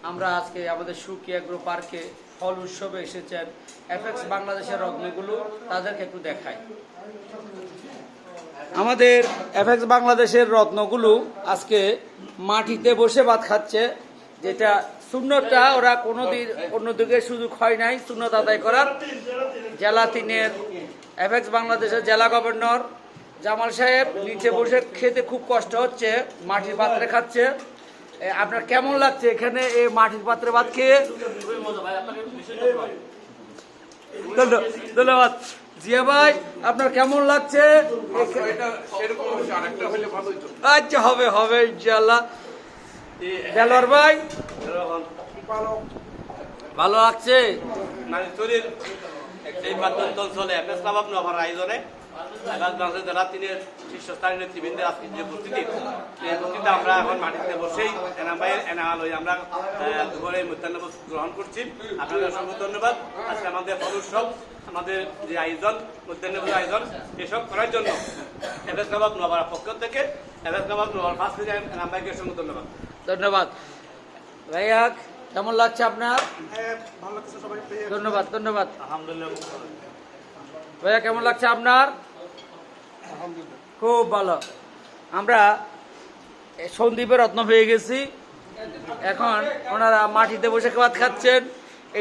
আমরা আজকে আমাদের সুকি এগ্রো পার্কে ফল উৎসবে এসেছেন এফএক্স বাংলাদেশের রত্নগুলো, তাদেরকে একটু দেখাই। আমাদের এফএক্স বাংলাদেশের রত্নগুলো আজকে মাটিতে বসে ভাত খাচ্ছে, যেটা শূন্যটা ওরা কোনোদিন অন্যদিকে সুযোগ হয় নাই শূন্যত আদায় করার। জেলা 3-এর এফএক্স বাংলাদেশের জেলা গভর্নর জামাল সাহেব নিচে বসে খেতে খুব কষ্ট হচ্ছে, মাটির পাত্রে খাচ্ছে। আপনার কেমন লাগছে এখানে এই মাটির পাত্রে ভাত খেয়ে? ধন্যবাদ জিয়া ভাই, আপনার কেমন লাগছে? আচ্ছা, হবে হবে ইনশাল্লাহ। দেলোয়ার ভাই ভালো লাগছে? আয়োজনে জেলা 3-এর শীর্ষস্থানীয় নেতৃবৃন্দের আজকে যে উপস্থিতি, এই উপস্থিতিতে আমরা এখন মাটিতে বসেই এনাম ভাইয়ের এনামাল হয়ে আমরা দুপুরে মধ্যাহ্নভোজ গ্রহণ করছি। আপনাদের অসংখ্য ধন্যবাদ। আজকে আমাদের ফল উৎসব, আমাদের যে আয়োজন, মধ্যাহ্নভোজ আয়োজন, এসব করার জন্য এফএক্স ক্লাব নোয়াপাড়ার পক্ষ থেকে এফএক্স ক্লাব নোয়াপাড়ার ফার্স্ট প্রেসিডেন্ট এনাম ভাইকে অসংখ্য ধন্যবাদ। ধন্যবাদ ভাইয়া, কেমন লাগছে আপনার? ধন্যবাদ ধন্যবাদ। আলহামদুলিল্লাহ ভাইয়া কেমন লাগছে আপনার? খুব ভালো। আমরা সন্দীপে রত্ন পেয়ে গেছি, এখন ওনারা মাটিতে বসে ভাত খাচ্ছেন।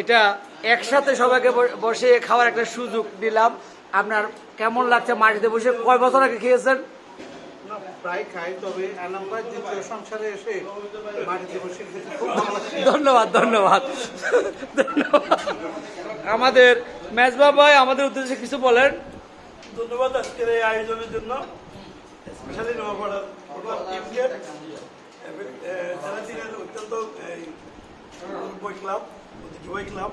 এটা একসাথে সবাইকে বসে খাওয়ার একটা সুযোগ দিলাম। আপনার কেমন লাগছে মাটিতে বসে? কয় বছর আগে খেয়েছেন? প্রায় খাই, তবে এনামবাই দ্বিতীয় সংসারে এসে মাটিতে বসে খেতে খুব ভালো লাগছে। ধন্যবাদ ধন্যবাদ ধন্যবাদ। আমাদের মেজবা ভাই আমাদের উদ্দেশ্যে কিছু বলেন। ধন্যবাদ আজকের এই আয়োজনের জন্য, স্পেশালি নোয়াপাড়ার টিমকে, যারা ছিলেন অত্যন্ত বই ক্লাব, যুবাই ক্লাব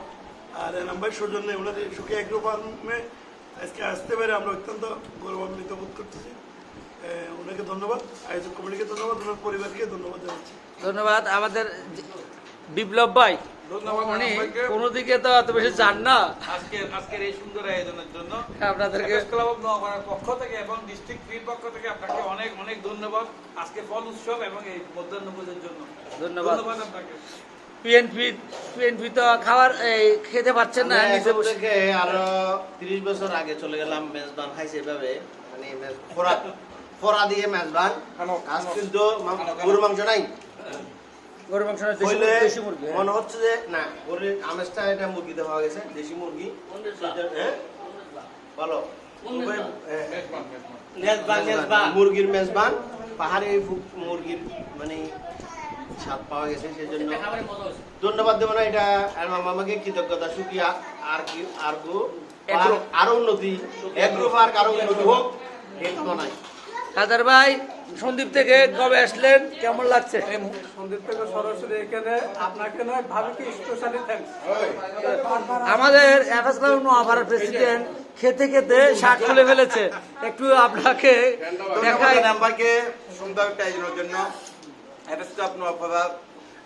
আর নাম্বার সৌজন্যে ওনাদের সুখী এগ্রো ফার্মে আজকে আসতে পেরে আমরা অত্যন্ত গৌরবান্বিত বোধ করতেছি। ওনাকে ধন্যবাদ, আয়োজক কমিটিকে ধন্যবাদ, ওনার পরিবারকে ধন্যবাদ জানাচ্ছি। ধন্যবাদ আমাদের বিপ্লব ভাই, উনি কোনো দিকে তো এত বেশি যান না। আজকের এই সুন্দর আয়োজনের জন্য আপনাদেরকে এফএক্স ক্লাব অফ নোয়াপাড়ার পক্ষ থেকে এবং ডিস্ট্রিক্ট ফির পক্ষ থেকে আপনাকে অনেক অনেক ধন্যবাদ আজকে ফল উৎসব এবং এই মধ্যাহ্নভোজের জন্য। ধন্যবাদ। আপনাকে। পিএনপি তো খাবার খেতে পাচ্ছেন না, নিচে বসে। থেকে আরো 30 বছর আগে চলে গেলাম মেজবান খাইছে এভাবে, মানে ফোড়া দিয়ে মেজবান। আজ কিন্তু গরু মাংস নাই, গরু মাংস না, দেশি মুরগি। মনে হচ্ছে যে না, গরুর আমেজটা এটা মুরগিতে পাওয়া গেছে, দেশি মুরগি। বলো মুরগির মেজবান, পাহাড়ি মুরগির মানে স্বাদ পাওয়া গেছে, সেজন্য ধন্যবাদ দেবো না, এটা আমাকে কৃতজ্ঞতা সুখিয়া। আর কি আরো উন্নতি, এগ্রো পার্ক আরো উন্নতি হোক, নাই। কাদার ভাই সন্দীপ থেকে কবে আসলেন, কেমন লাগছে? সন্দীপ থেকে সরাসরি এখানে আপনাকে নয় ভাবিকে স্পেশালি থ্যাঙ্কস। আমাদের এফএক্স ক্লাব নোয়াপাড়ার প্রেসিডেন্ট খেতে খেতে শার্ট খুলে ফেলেছে, একটু আপনাকে দেখাই। নাম্বারকে সুন্দর একটা আয়োজনের জন্য এফএক্স ক্লাব নোয়াপাড়া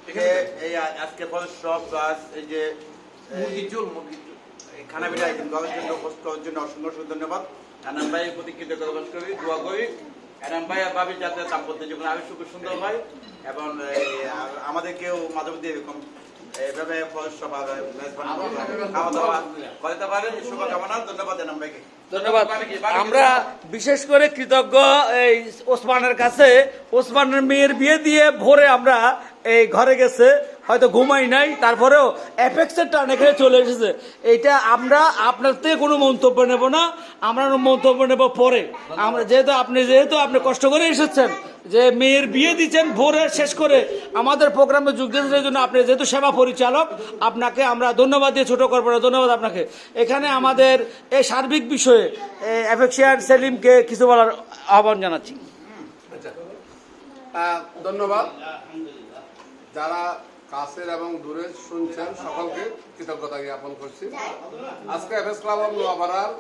থেকে এই আজকে ফল উৎসব প্লাস এই যে খানা পিঠা আয়োজন করার জন্য উপস্থিত হওয়ার জন্য অসংখ্য ধন্যবাদ। এনাম ভাইয়ের প্রতি কৃতজ্ঞতা প্রকাশ করি, দোয়া করি এনাম ভাই আর ভাবি যাতে দাম্পত্য জীবনে আরো সুন্দর হয় এবং আমাদেরকেও মাঝে মধ্যে এরকম এভাবে ফল উৎসব খাওয়া দাওয়া করতে পারেন, শুভকামনা। ধন্যবাদ এনাম ভাইকে। ধন্যবাদ। আমরা বিশেষ করে কৃতজ্ঞ এই ওসমানের কাছে, ওসমানের মেয়ের বিয়ে দিয়ে ভোরে আমরা এই ঘরে গেছে, হয়তো ঘুমাই নাই, তারপরেও অ্যাপেক্সের টান এখানে চলে এসেছে। এইটা আমরা আপনার থেকে কোনো মন্তব্য নেব না, আমরা মন্তব্য নেব পরে। আমরা যেহেতু আপনি কষ্ট করে এসেছেন, যে মেয়ের বিয়ে দিচ্ছেন ভোরে শেষ করে আমাদের প্রোগ্রামে যোগ দিয়েছেন, জন্য আপনি যেহেতু সেবা পরিচালক, আপনাকে আমরা ধন্যবাদ দিয়ে ছোট করবো না। ধন্যবাদ আপনাকে। এখানে আমাদের এই সার্বিক বিষয়ে অ্যাফেক্সিয়ান সেলিমকে কিছু বলার আহ্বান জানাচ্ছি। ধন্যবাদ। যারা কাছের এবং দূরে শুনছেন সকলকে কৃতজ্ঞতা জ্ঞাপন করছি। আজকে এফএক্স ক্লাব অফ নোয়াপাড়ার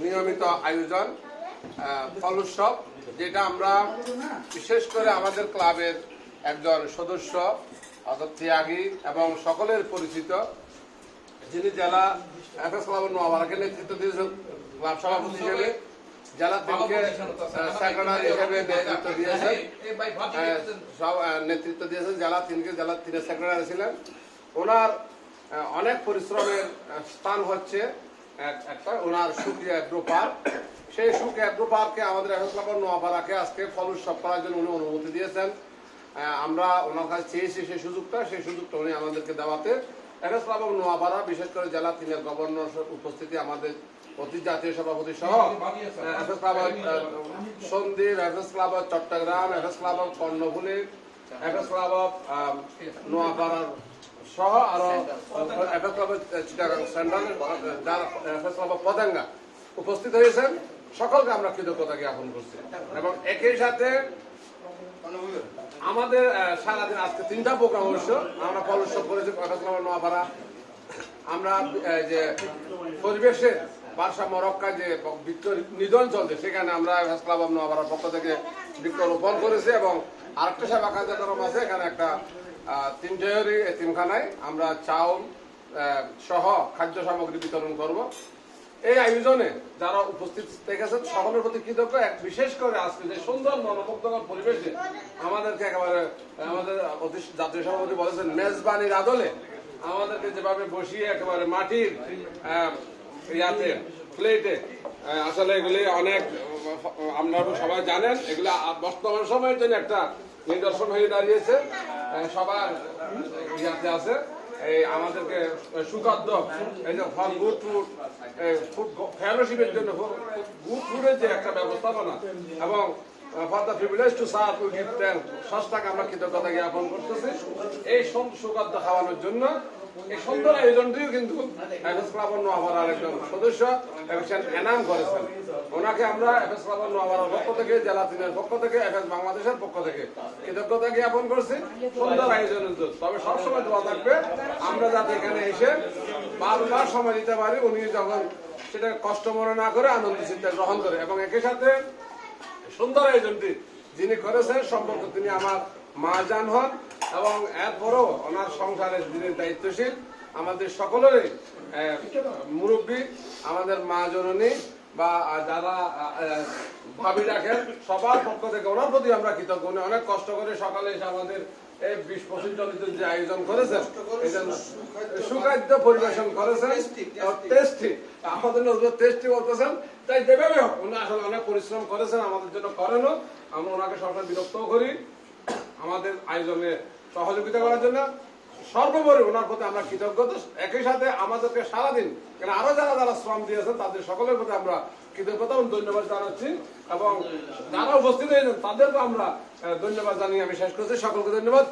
নিয়মিত আয়োজন ফল উৎসব, যেটা আমরা বিশেষ করে আমাদের ক্লাবের একজন সদস্য ত্যাগী এবং সকলের পরিচিত, যিনি জেলা এফএক্স ক্লাব অফ নোয়াপাড়াকে নেতৃত্ব দিয়েছেন ক্লাব সভাপতি হিসেবে, জেলা তিনকে সেক্রেটারি হিসেবে নেতৃত্ব দিয়েছেন, সব নেতৃত্ব দিয়েছেন জেলা তিনকে, জেলা তিনের সেক্রেটারি ছিলেন। ওনার অনেক পরিশ্রমের স্থান হচ্ছে একটা ওনার সুখী অ্যাগ্রো পার্ক। সেই সুখী অ্যাগ্রো পার্কে আমাদের এফএস ক্লাব নোয়াপাড়াকে আজকে ফল উৎসব করার জন্য উনি অনুমতি দিয়েছেন। আমরা ওনার কাছে চেয়েছি সেই সুযোগটা উনি আমাদেরকে দেওয়াতে এফএস ক্লাব নোয়াপাড়া, বিশেষ করে জেলা তিনের গভর্নর উপস্থিতি, আমাদের অতি জাতীয় সভাপতি সহ FS club Sandwip, FS club Chattogram, FS club Karnaphuli, FS club নোয়াপাড়ার সহ আরো FS club Chittagong central, FS club Patenga উপস্থিত হয়েছেন। সকলকে আমরা কৃতজ্ঞতা জ্ঞাপন করছি এবং একই সাথে আমাদের সারাদিন আজকে 3টা প্রোগ্রাম অবশ্য আমরা ফল উৎসব করেছি এফএস ক্লাব নোয়াপাড়া। আমরা যে পরিবেশের ভারসাম্য রক্ষায় যে বৃক্ষ নিধন চলছে সেখানে আমরা এফএস ক্লাব নোয়াপাড়ার পক্ষ থেকে বৃক্ষ রোপণ করেছি এবং আরেকটা সেবা কার্যক্রম আছে। এখানে একটা 3টি এতিমখানায় আমরা চাউল সহ খাদ্য সামগ্রী বিতরণ করব। এই আয়োজনে যারা উপস্থিত থেকেছেন সকলের প্রতি কৃতজ্ঞ। বিশেষ করে আজকে যে সুন্দর মনোমুগ্ধকর পরিবেশে আমাদেরকে একেবারে আমাদের জাতীয় সভাপতি বলেছেন মেজবানির আদলে আমাদেরকে যেভাবে বসিয়ে একেবারে মাটির ইয়াতে প্লেটে, আসলে এগুলি অনেক আপনারা সবাই জানেন, এগুলি বর্তমান সময়ের জন্য একটা নিদর্শন হয়ে দাঁড়িয়েছে। সবার ইয়াতে আছে এই আমাদেরকে সুখাদ্য, এই যে গুড ফুড ফেলোশিপের জন্য গুড ফুডের যে একটা ব্যবস্থাপনা এবং for the privilege to serve we give thanks, সংস্থাকে আমরা কৃতজ্ঞতা জ্ঞাপন করতেছি এই সুখাদ্য খাওয়ানোর জন্য। এই সুন্দর আয়োজনটিও কিন্তু এফএস ক্লাব নোয়াপাড়ার একজন সদস্য এনাম করেছেন। ওনাকে আমরা এফএস ক্লাব নোয়াপাড়ার পক্ষ থেকে, জেলা তিনের পক্ষ থেকে, এফএস বাংলাদেশের পক্ষ থেকে কৃতজ্ঞতা জ্ঞাপন করছি সুন্দর আয়োজনের জন্য। তবে সবসময় দোয়া থাকবে আমরা যাতে এখানে এসে বারবার সময় দিতে পারি, উনি যখন সেটা কষ্ট মনে না করে আনন্দ চিন্তা গ্রহণ করে। এবং একই সাথে সুন্দর আয়োজনটি যিনি করেছেন সম্পর্কে তিনি আমার মা জান হন এবং এরপরও ওনার সংসারের যিনি দায়িত্বশীল, আমাদের সকলেরই মুরব্বী, আমাদের মা জননী বা যারা ভাবি রাখেন সবার পক্ষ থেকে ওনার প্রতি আমরা কৃতজ্ঞ। উনি অনেক কষ্ট করে সকালে এসে আমাদের এই 20-25 জনের যে আয়োজন করেছেন, সুখাদ্য পরিবেশন করেছেন, টেস্টি, আমাদের টেস্টি বলতেছেন, তাই যেভাবে হোক উনি আসলে অনেক পরিশ্রম করেছেন আমাদের জন্য, করেনও। আমরা ওনাকে সবসময় বিরক্তও করি আমাদের আয়োজনে সহযোগিতা করার জন্য। সর্বোপরি ওনার প্রতি আমরা কৃতজ্ঞতা। একই সাথে আমাদেরকে সারাদিন আরো যারা শ্রম দিয়েছেন তাদের সকলের প্রতি আমরা কৃতজ্ঞতা এবং ধন্যবাদ জানাচ্ছি এবং যারা উপস্থিত হয়েছেন তাদেরকে আমরা ধন্যবাদ জানিয়ে আমি শেষ করছি। সকলকে ধন্যবাদ।